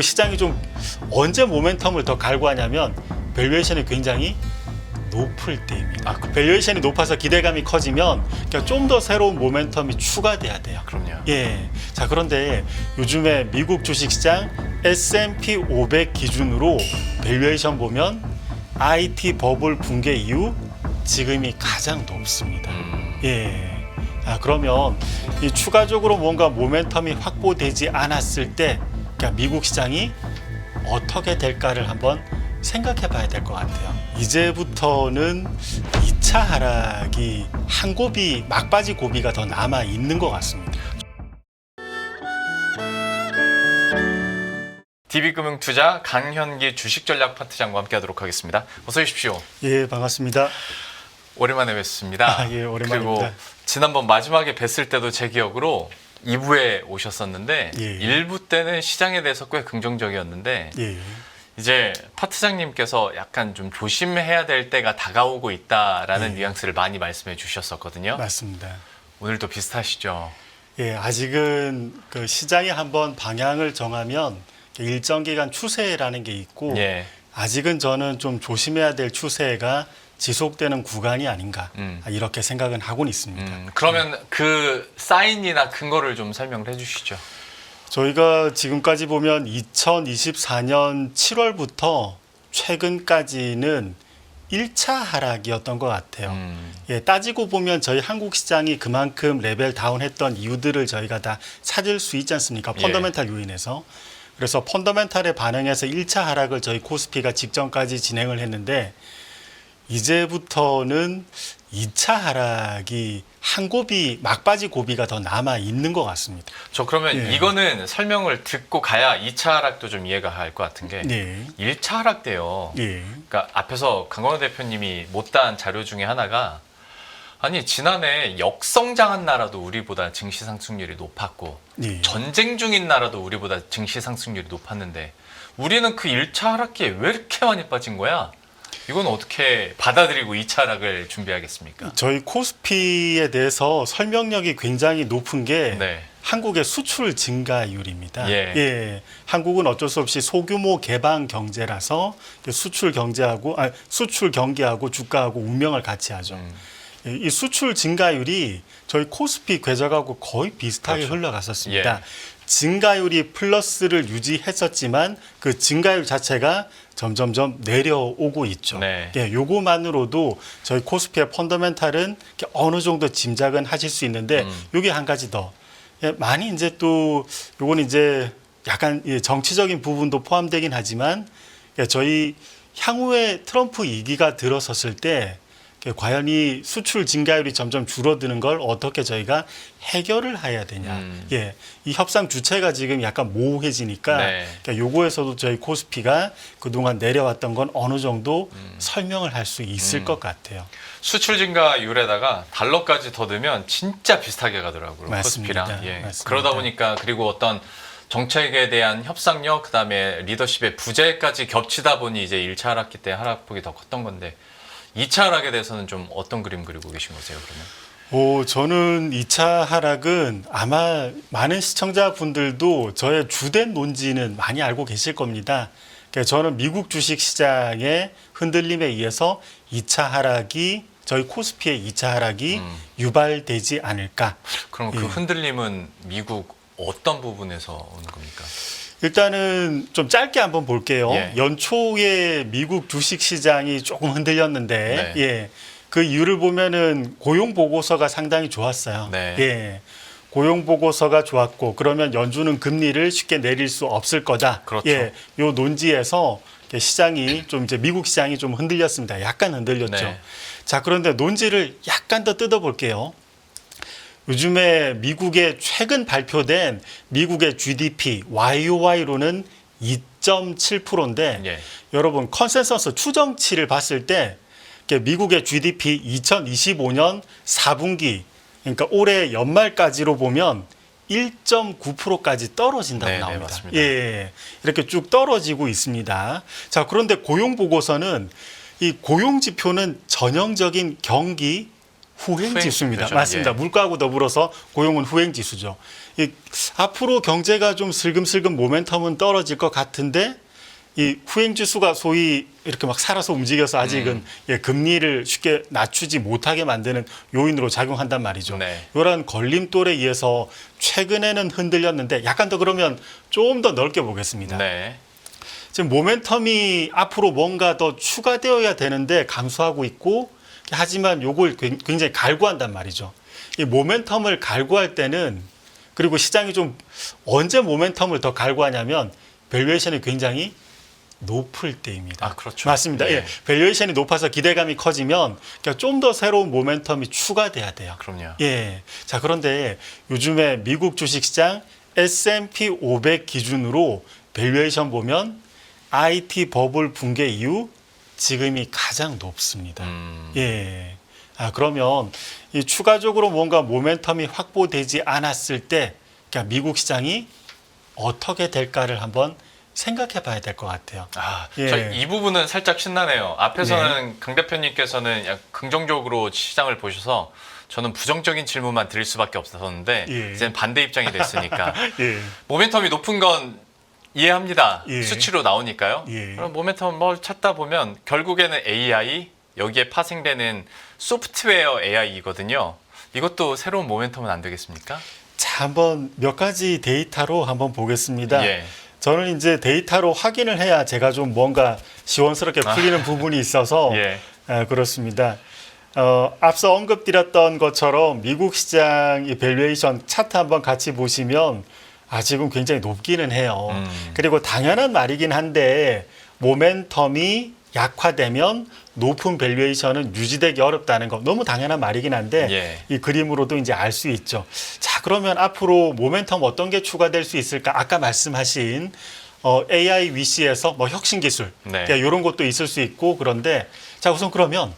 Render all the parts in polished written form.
시장이 좀 언제 모멘텀을 더 갈구하냐면 밸류에이션이 굉장히 높을 때입니다. 밸류에이션이 높아서 기대감이 커지면 그러니까 좀 더 새로운 모멘텀이 추가돼야 돼요. 그럼요. 예. 자, 그런데 요즘에 미국 주식시장 S&P 500 기준으로 밸류에이션 보면 IT 버블 붕괴 이후 지금이 가장 높습니다. 예. 그러면 이 추가적으로 뭔가 모멘텀이 확보되지 않았을 때 그러니까 미국 시장이 어떻게 될까를 한번 생각해 봐야 될 것 같아요. 이제부터는 2차 하락이 한 고비, 막바지 고비가 더 남아 있는 것 같습니다. DB금융투자 강현기 주식전략파트장과 함께하도록 하겠습니다. 어서 오십시오. 예, 반갑습니다. 오랜만에 뵙습니다. 예, 오랜만입니다. 그리고 지난번 마지막에 뵀을 때도 제 기억으로 2부에 오셨었는데 예. 1부 때는 시장에 대해서 꽤 긍정적이었는데 예. 이제 파트장님께서 약간 좀 조심해야 될 때가 다가오고 있다라는 예. 뉘앙스를 많이 말씀해 주셨었거든요. 맞습니다. 오늘도 비슷하시죠? 예, 아직은 그 시장이 한번 방향을 정하면 일정 기간 추세라는 게 있고 예. 아직은 저는 좀 조심해야 될 추세가 지속되는 구간이 아닌가 이렇게 생각은 하고는 있습니다. 그러면 그 사인이나 근거를 좀 설명을 해주시죠. 저희가 지금까지 보면 2024년 7월부터 최근까지는 1차 하락이었던 것 같아요. 예, 따지고 보면 저희 한국 시장이 그만큼 레벨 다운했던 이유들을 저희가 다 찾을 수 있지 않습니까? 펀더멘탈 요인에서. 그래서 펀더멘탈에 반응해서 1차 하락을 저희 코스피가 직전까지 진행을 했는데 이제부터는 2차 하락이 한 고비, 막바지 고비가 더 남아 있는 것 같습니다. 저 그러면 예. 이거는 설명을 듣고 가야 2차 하락도 좀 이해가 갈 것 같은 게 네. 1차 하락 때요. 예. 그러니까 앞에서 강건호 대표님이 못다한 자료 중에 하나가 아니 지난해 역성장한 나라도 우리보다 증시 상승률이 높았고 예. 전쟁 중인 나라도 우리보다 증시 상승률이 높았는데 우리는 그 1차 하락기에 왜 이렇게 많이 빠진 거야? 이건 어떻게 받아들이고 2차 하락을 준비하겠습니까? 저희 코스피에 대해서 설명력이 굉장히 높은 게 네. 한국의 수출 증가율입니다. 예. 한국은 어쩔 수 없이 소규모 개방 경제라서 수출 경기하고 주가하고 운명을 같이 하죠. 이 수출 증가율이 저희 코스피 궤적하고 거의 비슷하게 그렇죠. 흘러갔었습니다. 예. 증가율이 플러스를 유지했었지만 그 증가율 자체가 점점점 내려오고 있죠. 네. 예, 요거만으로도 저희 코스피의 펀더멘탈은 어느 정도 짐작은 하실 수 있는데 요게 한 가지 더. 예, 많이 이제 또 요건 이제 약간 정치적인 부분도 포함되긴 하지만 저희 향후에 트럼프 2기가 들어섰을 때 과연 이 수출 증가율이 점점 줄어드는 걸 어떻게 저희가 해결을 해야 되냐. 예, 이 협상 주체가 지금 약간 모호해지니까 네. 그러니까 요거에서도 저희 코스피가 그동안 내려왔던 건 어느 정도 설명을 할 수 있을 것 같아요. 수출 증가율에다가 달러까지 더 넣으면 진짜 비슷하게 가더라고요. 맞습니다. 코스피랑. 예. 맞습니다. 그러다 보니까 그리고 어떤 정책에 대한 협상력 그다음에 리더십의 부재까지 겹치다 보니 이제 1차 하락기 때 하락폭이 더 컸던 건데 2차 하락에 대해서는 좀 어떤 그림 그리고 계신 거세요, 그러면? 저는 2차 하락은 아마 많은 시청자분들도 저의 주된 논지는 많이 알고 계실 겁니다. 그러니까 저는 미국 주식시장의 흔들림에 의해서 2차 하락이 저희 코스피의 2차 하락이 유발되지 않을까. 그럼 그 흔들림은 미국 어떤 부분에서 오는 겁니까? 일단은 좀 짧게 한번 볼게요. 예. 연초에 미국 주식시장이 조금 흔들렸는데 네. 예, 그 이유를 보면은 고용 보고서가 상당히 좋았어요. 네. 예. 고용 보고서가 좋았고 그러면 연준은 금리를 쉽게 내릴 수 없을 거다. 그렇죠. 예. 요 논지에서 시장이 좀 이제 미국 시장이 좀 흔들렸습니다. 약간 흔들렸죠. 네. 자, 그런데 논지를 약간 더 뜯어 볼게요. 요즘에 미국의 최근 발표된 미국의 GDP YOY로는 2.7%인데 예. 여러분 컨센서스 추정치를 봤을 때 미국의 GDP 2025년 4분기 그러니까 올해 연말까지로 보면 1.9%까지 떨어진다고 네, 나옵니다. 맞습니다. 예, 이렇게 쭉 떨어지고 있습니다. 자, 그런데 고용 보고서는 이 고용 지표는 전형적인 경기 후행 지수입니다. 후행지수죠. 맞습니다. 예. 물가하고 더불어서 고용은 후행 지수죠. 앞으로 경제가 좀 슬금슬금 모멘텀은 떨어질 것 같은데 이 후행 지수가 소위 이렇게 막 살아서 움직여서 아직은 금리를 쉽게 낮추지 못하게 만드는 요인으로 작용한단 말이죠. 네. 이런 걸림돌에 의해서 최근에는 흔들렸는데 약간 더 그러면 좀 더 넓게 보겠습니다. 네. 지금 모멘텀이 앞으로 뭔가 더 추가되어야 되는데 감소하고 있고 하지만 요걸 굉장히 갈구한단 말이죠. 이 모멘텀을 갈구할 때는 그리고 시장이 좀 언제 모멘텀을 더 갈구하냐면 밸류에이션이 굉장히 높을 때입니다. 아, 그렇죠. 맞습니다. 네. 예, 밸류에이션이 높아서 기대감이 커지면 좀 더 새로운 모멘텀이 추가돼야 돼요. 그럼요. 예. 자, 그런데 요즘에 미국 주식시장 S&P 500 기준으로 밸류에이션 보면 IT 버블 붕괴 이후 지금이 가장 높습니다. 예. 그러면 이 추가적으로 뭔가 모멘텀이 확보되지 않았을 때 그러니까 미국 시장이 어떻게 될까를 한번 생각해 봐야 될 것 같아요. 예. 저 이 부분은 살짝 신나네요. 앞에서는 강 대표님께서는 약 긍정적으로 시장을 보셔서 저는 부정적인 질문만 드릴 수밖에 없었는데 예. 이제는 반대 입장이 됐으니까 예. 모멘텀이 높은 건 이해합니다. 예. 수치로 나오니까요. 예. 그럼 모멘텀 뭘 찾다 보면 결국에는 AI 여기에 파생되는 소프트웨어 AI이거든요. 이것도 새로운 모멘텀은 안 되겠습니까? 자, 한번 몇 가지 데이터로 한번 보겠습니다. 예. 저는 이제 데이터로 확인을 해야 제가 좀 뭔가 시원스럽게 풀리는 부분이 있어서 예. 그렇습니다. 앞서 언급드렸던 것처럼 미국 시장 이 밸류에이션 차트 한번 같이 보시면 지금 굉장히 높기는 해요. 그리고 당연한 말이긴 한데 모멘텀이 약화되면 높은 밸류에이션은 유지되기 어렵다는 거 너무 당연한 말이긴 한데 예. 이 그림으로도 이제 알 수 있죠. 자, 그러면 앞으로 모멘텀 어떤 게 추가될 수 있을까? 아까 말씀하신 AI VC에서 뭐 혁신 기술 네. 이런 것도 있을 수 있고 그런데 자, 우선 그러면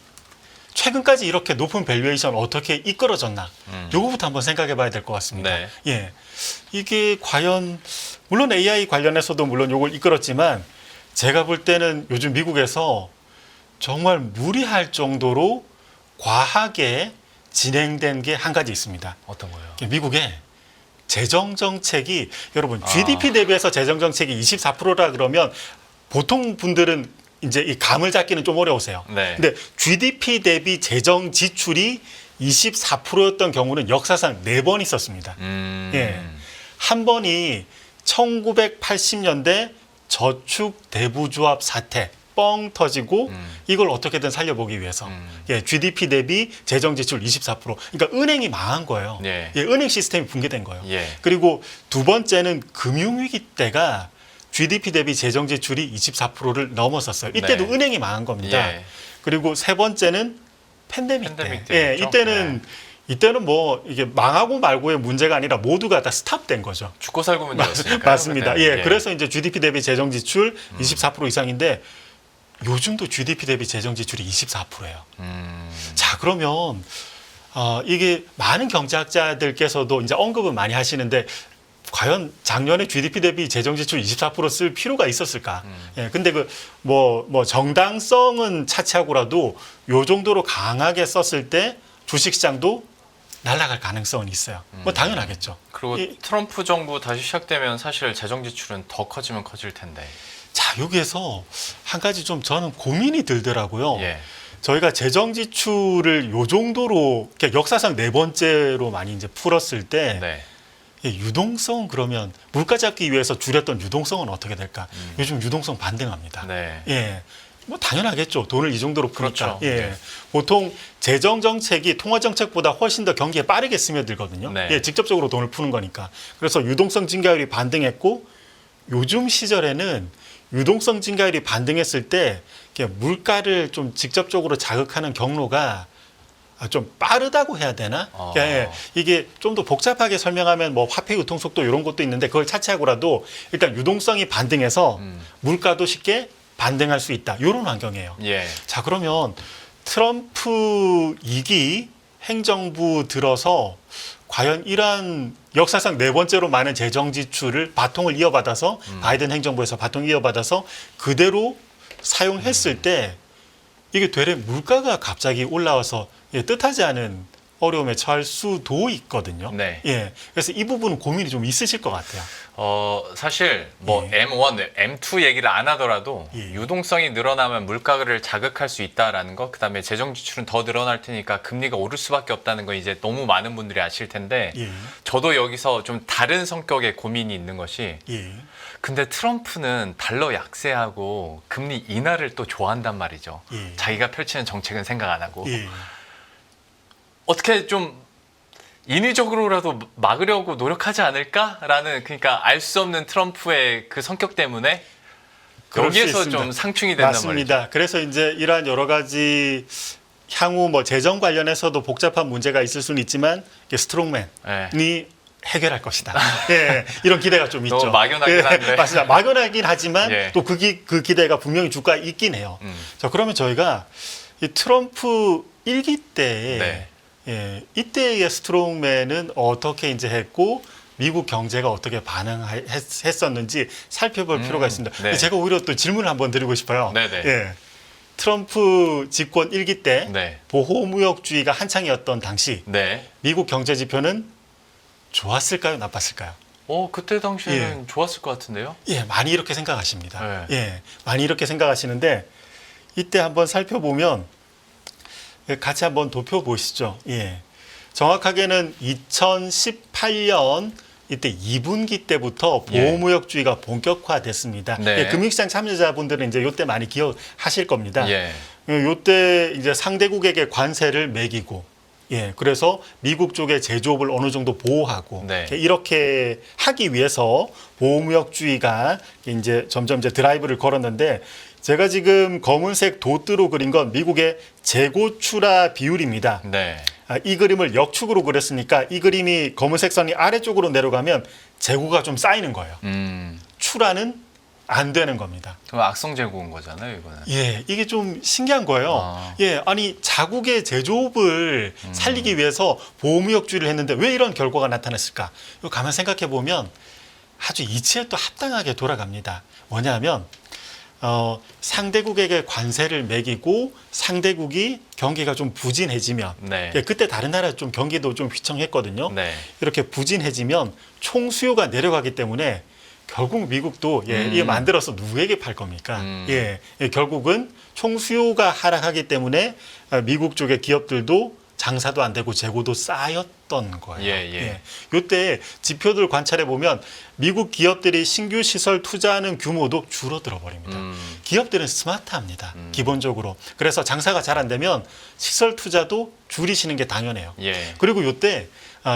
최근까지 이렇게 높은 밸류에이션 어떻게 이끌어졌나? 요거부터 한번 생각해 봐야 될 것 같습니다. 네. 예. 이게 과연 물론 AI 관련해서도 물론 요걸 이끌었지만 제가 볼 때는 요즘 미국에서 정말 무리할 정도로 과하게 진행된 게 한 가지 있습니다. 어떤 거요? 미국의 재정 정책이 여러분 GDP 대비해서 재정 정책이 24%라 그러면 보통 분들은 이제 이 감을 잡기는 좀 어려우세요. 네. 근데 GDP 대비 재정 지출이 24%였던 경우는 역사상 4번 있었습니다. 예. 한 번이 1980년대 저축 대부조합 사태 뻥 터지고 이걸 어떻게든 살려보기 위해서 예, GDP 대비 재정 지출 24%. 그러니까 은행이 망한 거예요. 예. 예, 은행 시스템이 붕괴된 거예요. 예. 그리고 두 번째는 금융위기 때가 GDP 대비 재정 지출이 24%를 넘었었어요. 이때도 네. 은행이 망한 겁니다. 예. 그리고 세 번째는 팬데믹 팬데믹 때. 예, 때였죠. 이때는 뭐 이게 망하고 말고의 문제가 아니라 모두가 다 스탑된 거죠. 죽고 살고 문제였으니까. 맞습니다. 예, 그래서 이제 GDP 대비 재정 지출 24% 이상인데 요즘도 GDP 대비 재정 지출이 24%예요. 자, 그러면 이게 많은 경제학자들께서도 이제 언급은 많이 하시는데 과연 작년에 GDP 대비 재정 지출 24%쓸 필요가 있었을까? 예, 근데 뭐 정당성은 차치하고라도 요 정도로 강하게 썼을 때 주식시장도 날아갈 가능성은 있어요. 뭐 당연하겠죠. 그리고 트럼프 정부 다시 시작되면 사실 재정 지출은 더 커지면 커질 텐데. 자, 여기에서 한 가지 좀 저는 고민이 들더라고요. 예. 저희가 재정 지출을 요 정도로 그러니까 역사상 4번째로 많이 이제 풀었을 때 네. 유동성 그러면 물가 잡기 위해서 줄였던 유동성은 어떻게 될까? 요즘 유동성 반등합니다. 네. 예. 뭐 당연하겠죠. 돈을 이 정도로 푸니까. 그렇죠. 예. 네. 보통 재정 정책이 통화 정책보다 훨씬 더 경기에 빠르게 스며들거든요. 네. 예, 직접적으로 돈을 푸는 거니까. 그래서 유동성 증가율이 반등했고 요즘 시절에는 유동성 증가율이 반등했을 때 이렇게 물가를 좀 직접적으로 자극하는 경로가 좀 빠르다고 해야 되나? 그러니까 이게 좀 더 복잡하게 설명하면 뭐 화폐 유통 속도 이런 것도 있는데 그걸 차치하고라도 일단 유동성이 반등해서 물가도 쉽게 반등할 수 있다. 이런 환경이에요. 예. 자, 그러면 트럼프 2기 행정부 들어서 과연 이러한 역사상 4번째로 많은 재정 지출을 바통을 이어받아서 바이든 행정부에서 바통 이어받아서 그대로 사용했을 때 이게 되레 물가가 갑자기 올라와서 뜻하지 않은 어려움에 처할 수도 있거든요. 네. 예, 그래서 이 부분은 고민이 좀 있으실 것 같아요. 사실 뭐 예. M1, M2 얘기를 안 하더라도 예. 유동성이 늘어나면 물가를 자극할 수 있다라는 거, 그다음에 재정 지출은 더 늘어날 테니까 금리가 오를 수밖에 없다는 거 이제 너무 많은 분들이 아실 텐데 예, 저도 여기서 좀 다른 성격의 고민이 있는 것이 예, 근데 트럼프는 달러 약세하고 금리 인하를 또 좋아한단 말이죠. 예. 자기가 펼치는 정책은 생각 안 하고 예. 어떻게 좀 인위적으로라도 막으려고 노력하지 않을까라는 그러니까 알 수 없는 트럼프의 그 성격 때문에 그럴 수 여기에서 있습니다. 좀 상충이 된단 맞습니다. 말이죠. 그래서 이제 이러한 여러 가지 향후 뭐 재정 관련해서도 복잡한 문제가 있을 수는 있지만 이게 스트롱맨이 네. 해결할 것이다. 예, 이런 기대가 좀 있죠. 너무 막연하긴 한데. 맞습니다. 막연하긴 하지만 예. 또 그 기대가 분명히 주가에 있긴 해요. 자, 그러면 저희가 이 트럼프 일기 때 네. 예, 이때의 스트롱맨은 어떻게 이제 했고 미국 경제가 어떻게 반응했었는지 살펴볼 필요가 있습니다. 네. 제가 오히려 또 질문을 한번 드리고 싶어요. 네네. 예, 트럼프 집권 일기 때 네. 보호무역주의가 한창이었던 당시 네. 미국 경제 지표는 좋았을까요, 나빴을까요? 그때 당시에는 좋았을 것 같은데요. 예, 많이 이렇게 생각하십니다. 네. 예, 많이 이렇게 생각하시는데 이때 한번 살펴보면 같이 한번 도표 보시죠. 예, 정확하게는 2018년 이때 2분기 때부터 보호무역주의가 본격화됐습니다. 네. 예, 금융시장 참여자분들은 이제 이때 많이 기억하실 겁니다. 예. 이때 이제 상대국에게 관세를 매기고, 예, 그래서 미국 쪽의 제조업을 어느 정도 보호하고 네. 이렇게 하기 위해서 보호무역주의가 이제 점점 이제 드라이브를 걸었는데 제가 지금 검은색 도트로 그린 건 미국의 재고 출하 비율입니다. 네. 이 그림을 역축으로 그렸으니까 이 그림이 검은색 선이 아래쪽으로 내려가면 재고가 좀 쌓이는 거예요. 출하는 안 되는 겁니다. 그럼 악성 재고인 거잖아요, 이거는. 예, 이게 좀 신기한 거예요. 아. 예, 아니 자국의 제조업을 살리기 위해서 보호무역주의를 했는데 왜 이런 결과가 나타났을까? 이거 가만 생각해 보면 아주 이치에 또 합당하게 돌아갑니다. 뭐냐면 상대국에게 관세를 매기고 상대국이 경기가 좀 부진해지면 네. 예, 그때 다른 나라 좀 경기도 좀 휘청했거든요. 네. 이렇게 부진해지면 총수요가 내려가기 때문에 결국 미국도 이게 만들어서 누구에게 팔 겁니까? 예, 결국은 총수요가 하락하기 때문에 미국 쪽의 기업들도 장사도 안 되고 재고도 쌓였던 거예요. 예. 이때 지표들 관찰해 보면 미국 기업들이 신규 시설 투자하는 규모도 줄어들어 버립니다. 기업들은 스마트합니다. 기본적으로. 그래서 장사가 잘 안 되면 시설 투자도 줄이시는 게 당연해요. 예. 그리고 이때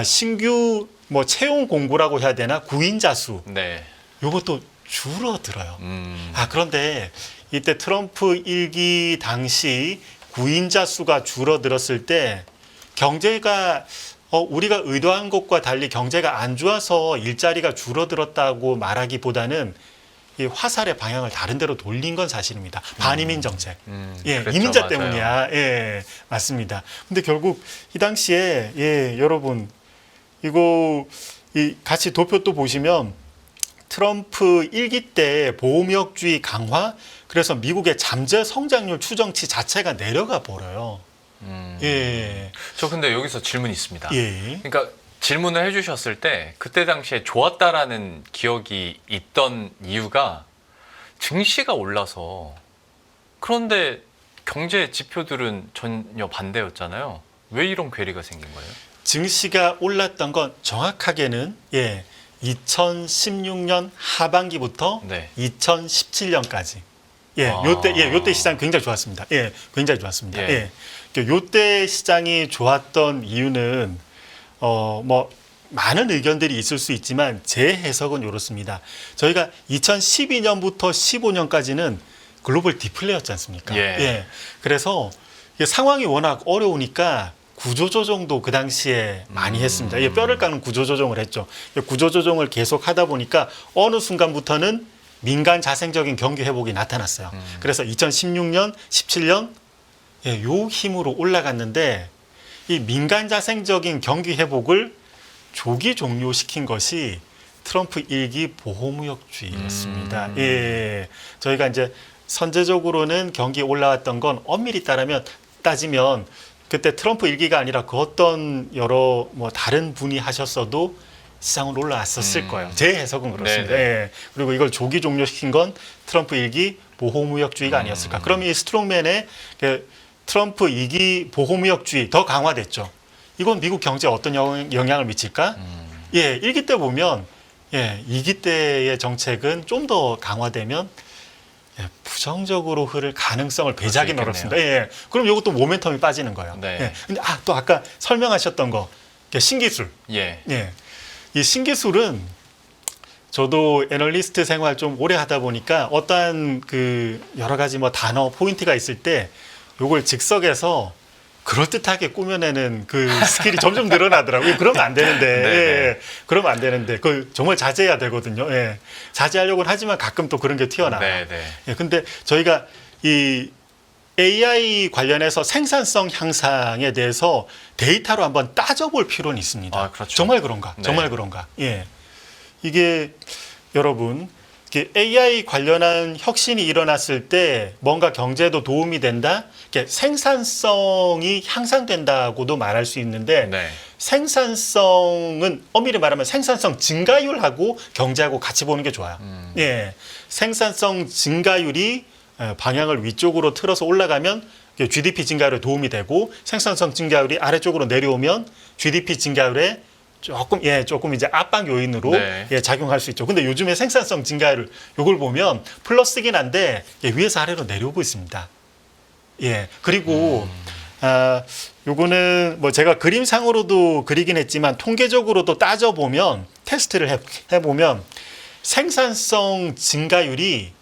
신규 뭐 채용 공고라고 해야 되나 구인자 수 네. 요것도 줄어들어요. 음. 그런데 이때 트럼프 일기 당시 구인자 수가 줄어들었을 때 경제가 우리가 의도한 것과 달리 경제가 안 좋아서 일자리가 줄어들었다고 말하기보다는 이 화살의 방향을 다른 데로 돌린 건 사실입니다. 반이민 정책. 예, 그랬죠, 이민자 맞아요. 때문이야. 예, 맞습니다. 근데 결국 이 당시에 여러분 이거 같이 도표 또 보시면 트럼프 일기 때 보호무역주의 강화, 그래서 미국의 잠재 성장률 추정치 자체가 내려가 버려요. 예, 저 근데 여기서 질문이 있습니다. 예, 그러니까 질문을 해주셨을 때 그때 당시에 좋았다라는 기억이 있던 이유가 증시가 올라서 그런데 경제 지표들은 전혀 반대였잖아요. 왜 이런 괴리가 생긴 거예요? 증시가 올랐던 건 정확하게는 2016년 하반기부터 네. 2017년까지. 아. 요때 시장 굉장히 좋았습니다. 예, 굉장히 좋았습니다. 예. 요때 시장이 좋았던 이유는 뭐 많은 의견들이 있을 수 있지만 제 해석은 이렇습니다. 저희가 2012년부터 15년까지는 글로벌 디플레였지 않습니까? 예. 그래서 이게 상황이 워낙 어려우니까 구조조정도 그 당시에 많이 했습니다. 뼈를 깎는 구조조정을 했죠. 구조조정을 계속 하다 보니까 어느 순간부터는 민간 자생적인 경기 회복이 나타났어요. 그래서 2016년, 17년 요 힘으로 올라갔는데 이 민간 자생적인 경기 회복을 조기 종료시킨 것이 트럼프 일기 보호무역주의였습니다. 저희가 이제 선제적으로는 경기 올라왔던 건 엄밀히 따지면 그때 트럼프 일기가 아니라 그 어떤 여러 뭐 다른 분이 하셨어도 시장은 올라왔었을 거예요. 제 해석은 그렇습니다. 네네. 예. 그리고 이걸 조기 종료시킨 건 트럼프 일기 보호무역주의가 아니었을까. 그럼 이 스트롱맨의 그 트럼프 2기 보호무역주의 더 강화됐죠. 이건 미국 경제에 어떤 영향을 미칠까? 예, 1기 때 보면 2기 때의 정책은 좀 더 강화되면 부정적으로 흐를 가능성을 배제하기 있겠네요. 어렵습니다. 예, 그럼 이것도 모멘텀이 빠지는 거예요. 네. 예. 근데 또 아까 설명하셨던 거 신기술. 예. 예. 이 신기술은 저도 애널리스트 생활 좀 오래 하다 보니까 어떠한 그 여러 가지 뭐 단어 포인트가 있을 때 요걸 즉석에서 그럴듯하게 꾸며내는 그 스킬이 점점 늘어나더라고요. 그러면 안 되는데. 네네. 예. 그러면 안 되는데. 그걸 정말 자제해야 되거든요. 예. 자제하려고는 하지만 가끔 또 그런 게 튀어나와요. 네. 예. 근데 저희가 이 AI 관련해서 생산성 향상에 대해서 데이터로 한번 따져볼 필요는 있습니다. 아, 그렇죠. 정말 그런가? 네. 정말 그런가? 예. 이게 여러분, 이게 AI 관련한 혁신이 일어났을 때 뭔가 경제에도 도움이 된다? 이게 생산성이 향상된다고도 말할 수 있는데 네. 생산성은 엄밀히 말하면 생산성 증가율하고 경제하고 같이 보는 게 좋아요. 예. 생산성 증가율이 방향을 위쪽으로 틀어서 올라가면 GDP 증가율에 도움이 되고 생산성 증가율이 아래쪽으로 내려오면 GDP 증가율에 조금 이제 압박 요인으로 네. 작용할 수 있죠. 근데 요즘에 생산성 증가율 요걸 보면 플러스긴 한데 위에서 아래로 내려오고 있습니다. 예. 그리고 요거는 뭐 제가 그림상으로도 그리긴 했지만 통계적으로도 따져보면 테스트를 해보면 생산성 증가율이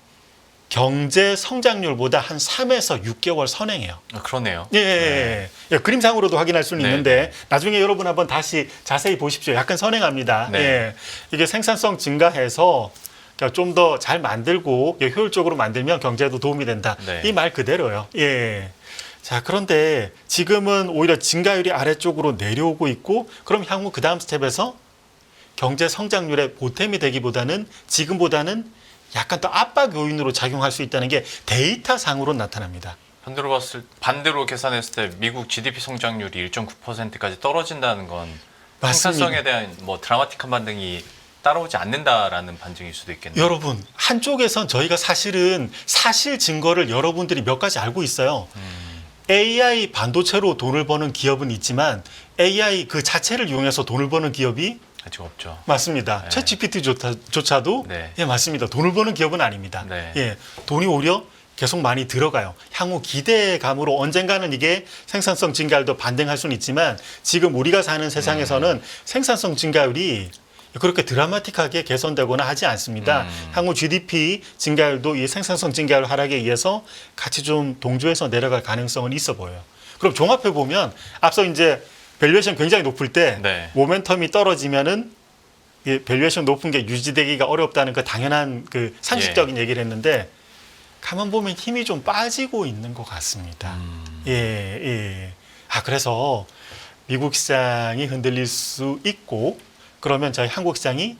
경제 성장률보다 한 3에서 6개월 선행해요. 아, 그러네요. 예. 그림상으로도 확인할 수는 네. 있는데 나중에 여러분 한번 다시 자세히 보십시오. 약간 선행합니다. 네. 예. 이게 생산성 증가해서 좀 더 잘 만들고 효율적으로 만들면 경제에도 도움이 된다. 네. 이 말 그대로예요. 예. 자, 그런데 지금은 오히려 증가율이 아래쪽으로 내려오고 있고 그럼 향후 그 다음 스텝에서 경제 성장률의 보탬이 되기보다는 지금보다는 약간 더 압박 요인으로 작용할 수 있다는 게 데이터상으로 나타납니다. 반대로 계산했을 때 미국 GDP 성장률이 1.9%까지 떨어진다는 건 맞습니다. 생산성에 대한 뭐 드라마틱한 반등이 따라오지 않는다라는 반증일 수도 있겠네요. 여러분, 한쪽에선 저희가 사실은 사실 증거를 여러분들이 몇 가지 알고 있어요. AI 반도체로 돈을 버는 기업은 있지만 AI 그 자체를 이용해서 돈을 버는 기업이 아직 없죠. 맞습니다. 네. 챗GPT조차도 네. 예, 맞습니다. 돈을 버는 기업은 아닙니다. 네. 예, 돈이 오히려 계속 많이 들어가요. 향후 기대감으로 언젠가는 이게 생산성 증가율도 반등할 수는 있지만 지금 우리가 사는 세상에서는 생산성 증가율이 그렇게 드라마틱하게 개선되거나 하지 않습니다. 향후 GDP 증가율도 이 생산성 증가율 하락에 의해서 같이 좀 동조해서 내려갈 가능성은 있어 보여요. 그럼 종합해 보면 앞서 이제 밸류에이션 굉장히 높을 때 네. 모멘텀이 떨어지면은 밸류에이션 높은 게 유지되기가 어렵다는 그 당연한 그 상식적인 얘기를 했는데 가만 보면 힘이 좀 빠지고 있는 것 같습니다. 예. 그래서 미국 시장이 흔들릴 수 있고 그러면 저희 한국 시장이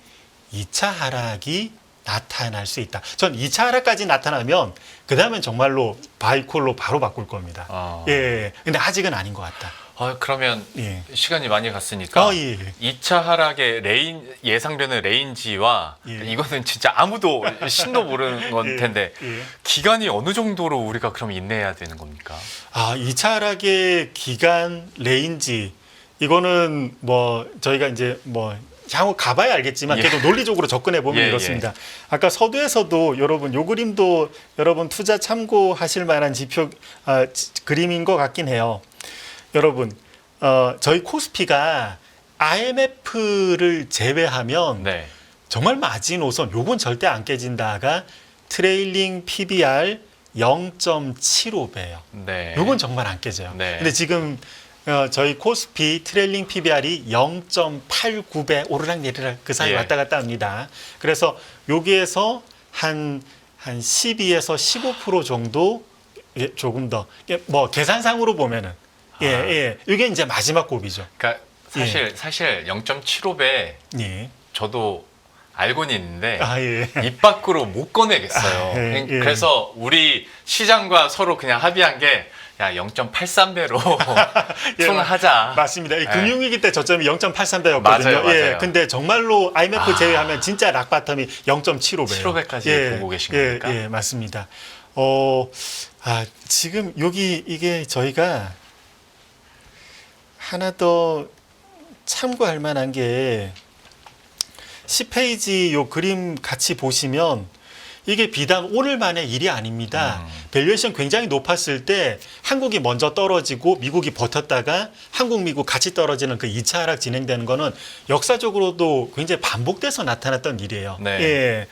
2차 하락이 나타날 수 있다. 전 2차 하락까지 나타나면 그 다음엔 정말로 바이콜로 바로 바꿀 겁니다. 예. 근데 아직은 아닌 것 같다. 그러면 예. 시간이 많이 갔으니까 예. 2차 하락의 예상되는 레인지와 예. 이거는 진짜 아무도 신도 모르는 건 텐데 예. 기간이 어느 정도로 우리가 그럼 인내해야 되는 겁니까? 2차 하락의 기간 레인지 이거는 뭐 저희가 이제 뭐 향후 가봐야 알겠지만 예. 그래도 논리적으로 접근해 보면 예, 이렇습니다. 아까 서두에서도 여러분 요 그림도 여러분 투자 참고하실 만한 그림인 것 같긴 해요. 여러분 저희 코스피가 IMF를 제외하면 네. 정말 마지노선 요건 절대 안 깨진다가 트레일링 PBR 0.75배예요. 네. 요건 정말 안 깨져요. 네. 근데 지금 저희 코스피 트레일링 PBR이 0.89배 오르락내리락 그 사이 예. 왔다 갔다 합니다. 그래서 여기에서 한 12에서 15% 정도 조금 더 뭐 계산상으로 보면은 이게 이제 마지막 곱이죠. 그러니까 사실 0.75배 예. 저도 알고는 있는데 예. 입 밖으로 못 꺼내겠어요. 예. 그래서 우리 시장과 서로 그냥 합의한 게 야 0.83배로 예, 퉁하자. 맞습니다. 이 예. 금융위기 때 저점이 0.83배였거든요. 맞아요, 맞아요. 예, 근데 정말로 IMF 제외하면 진짜 락바텀이 0.75배예요. 75배까지 보고 계신 겁니까? 예, 맞습니다. 지금 여기 이게 저희가 하나 더 참고할 만한 게 10페이지 요 그림 같이 보시면 이게 비단 오늘만의 일이 아닙니다. 밸류에이션 굉장히 높았을 때 한국이 먼저 떨어지고 미국이 버텼다가 한국, 미국 같이 떨어지는 그 2차 하락 진행되는 거는 역사적으로도 굉장히 반복돼서 나타났던 일이에요. 네. 예.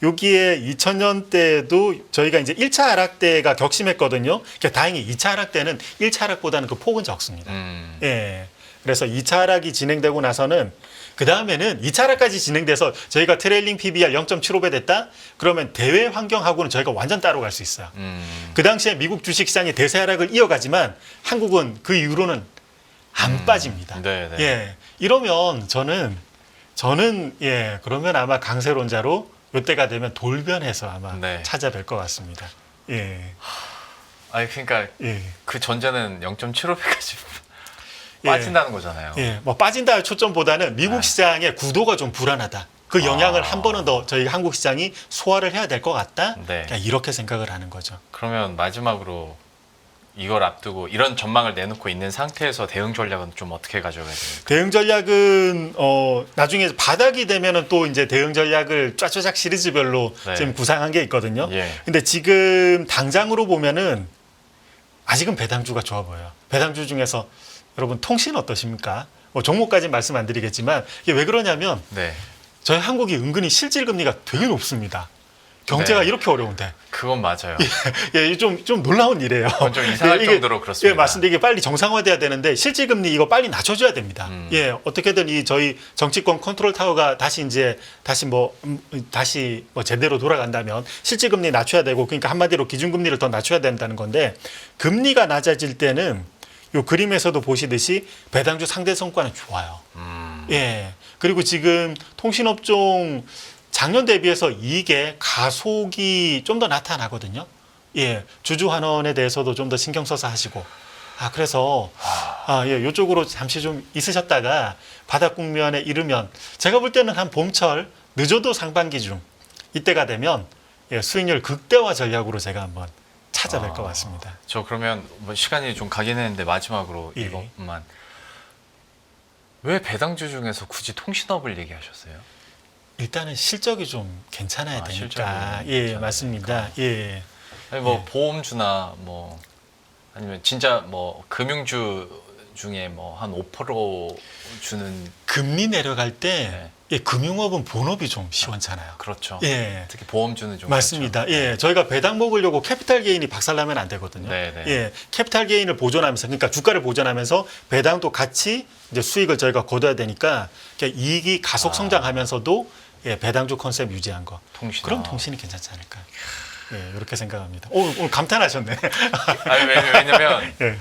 여기에 2000년대도 저희가 이제 1차 하락 때가 격심했거든요. 그러니까 다행히 2차 하락 때는 1차 하락보다는 그 폭은 적습니다. 예. 그래서 2차 하락이 진행되고 나서는 그 다음에는 2차 하락까지 진행돼서 저희가 트레일링 PBR 0.75배 됐다? 그러면 대외 환경하고는 저희가 완전 따로 갈 수 있어요. 그 당시에 미국 주식시장이 대세 하락을 이어가지만 한국은 그 이후로는 안 빠집니다. 네, 네. 예. 이러면 저는 예, 그러면 아마 강세론자로 이때가 되면 돌변해서 아마 네. 찾아뵐 것 같습니다. 예. 아니 그러니까 예. 그 전제는 0.75배까지 예. 빠진다는 거잖아요. 예, 뭐 빠진다 초점보다는 미국 시장의 구도가 좀 불안하다. 그 영향을 한 번은 더 저희 한국 시장이 소화를 해야 될 것 같다. 네. 그러니까 이렇게 생각을 하는 거죠. 그러면 마지막으로 이걸 앞두고 이런 전망을 내놓고 있는 상태에서 대응 전략은 좀 어떻게 가져가야 됩니까? 대응 전략은 나중에 바닥이 되면은 또 이제 대응 전략을 쫙쫙 시리즈별로 네. 지금 구상한 게 있거든요. 예. 근데 지금 당장으로 보면은 아직은 배당주가 좋아 보여요. 배당주 중에서 여러분 통신 어떠십니까? 뭐 종목까지 말씀 안 드리겠지만 이게 왜 그러냐면 네. 저희 한국이 은근히 실질 금리가 되게 높습니다. 경제가 네. 이렇게 어려운데. 그건 맞아요. 예, 좀 놀라운 일이에요. 그건 좀 이상할 정도로 그렇습니다. 예, 맞습니다. 이게 빨리 정상화돼야 되는데 실질 금리 이거 빨리 낮춰줘야 됩니다. 예, 어떻게든 이 저희 정치권 컨트롤 타워가 다시 제대로 돌아간다면 실질 금리 낮춰야 되고, 그러니까 한마디로 기준 금리를 더 낮춰야 된다는 건데, 금리가 낮아질 때는 요 그림에서도 보시듯이 배당주 상대 성과는 좋아요. 예, 그리고 지금 통신업종 작년 대비해서 이익의 가속이 좀 더 나타나거든요. 예, 주주 환원에 대해서도 좀 더 신경 써서 하시고. 그래서 예, 이쪽으로 잠시 좀 있으셨다가 바닥 국면에 이르면 제가 볼 때는 한 봄철 늦어도 상반기 중 이때가 되면 예, 수익률 극대화 전략으로 제가 한번 찾아뵐 것 같습니다. 저 그러면 뭐 시간이 좀 가긴 했는데 마지막으로 예. 이것만 왜 배당주 중에서 굳이 통신업을 얘기하셨어요? 일단은 실적이 좀 괜찮아야 되니까. 실적이 예, 괜찮아야 맞습니다. 예. 아니 뭐 예. 보험주나 뭐 아니면 진짜 뭐 금융주 중에 뭐 한 5% 주는 금리 내려갈 때 네. 예, 금융업은 본업이 좀 시원찮아요. 그렇죠. 예. 특히 보험주는 좀 맞습니다. 그렇죠. 예, 저희가 배당 먹으려고 캐피탈 게인이 박살나면 안 되거든요. 네, 네. 예, 캐피탈 게인을 보존하면서, 그러니까 주가를 보존하면서 배당도 같이 이제 수익을 저희가 거둬야 되니까 그러니까 이익이 가속 성장하면서도 예, 배당주 컨셉 유지한 거. 통신. 그럼 통신이 괜찮지 않을까? 예, 이렇게 생각합니다. 오늘 감탄하셨네. 아니 왜냐면 예,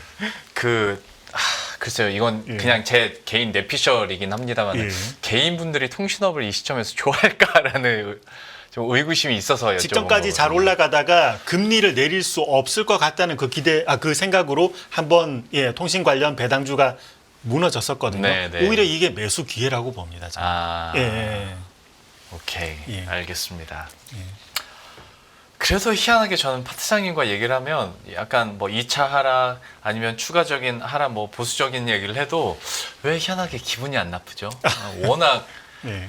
글쎄요, 이건 예. 그냥 제 개인 내피셜이긴 합니다만 예. 개인분들이 통신업을 이 시점에서 좋아할까라는 좀 의구심이 있어서 여쭤본 직전까지 잘 거거든요. 올라가다가 금리를 내릴 수 없을 것 같다는 그 그 생각으로 한번 예, 통신 관련 배당주가 무너졌었거든요. 네, 네. 오히려 이게 매수 기회라고 봅니다. 저는. 아, 예, 오케이, 예. 알겠습니다. 예. 그래서 희한하게 저는 파트장님과 얘기를 하면 약간 뭐 2차 하락 아니면 추가적인 하락 뭐 보수적인 얘기를 해도 왜 희한하게 기분이 안 나쁘죠? 워낙 예.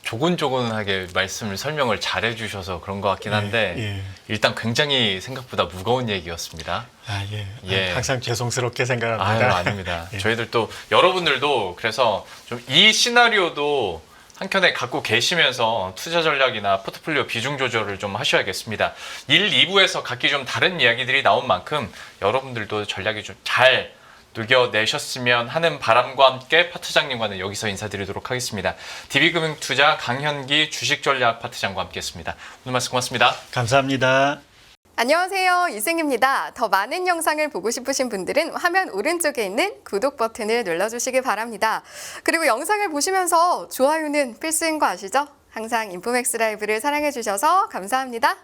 조곤조곤하게 설명을 잘해 주셔서 그런 것 같긴 한데 예. 일단 굉장히 생각보다 무거운 얘기였습니다. 예. 예. 항상 죄송스럽게 아유, 생각합니다. 아닙니다. 예. 저희들 또 여러분들도 그래서 좀 이 시나리오도 한켠에 갖고 계시면서 투자 전략이나 포트폴리오 비중 조절을 좀 하셔야겠습니다. 1, 2부에서 각기 좀 다른 이야기들이 나온 만큼 여러분들도 전략이 좀 잘 녹여내셨으면 하는 바람과 함께 파트장님과는 여기서 인사드리도록 하겠습니다. DB금융투자 강현기 주식전략 파트장과 함께했습니다. 오늘 말씀 고맙습니다. 감사합니다. 안녕하세요. 이승입니다. 더 많은 영상을 보고 싶으신 분들은 화면 오른쪽에 있는 구독 버튼을 눌러주시기 바랍니다. 그리고 영상을 보시면서 좋아요는 필수인 거 아시죠? 항상 인포맥스 라이브를 사랑해주셔서 감사합니다.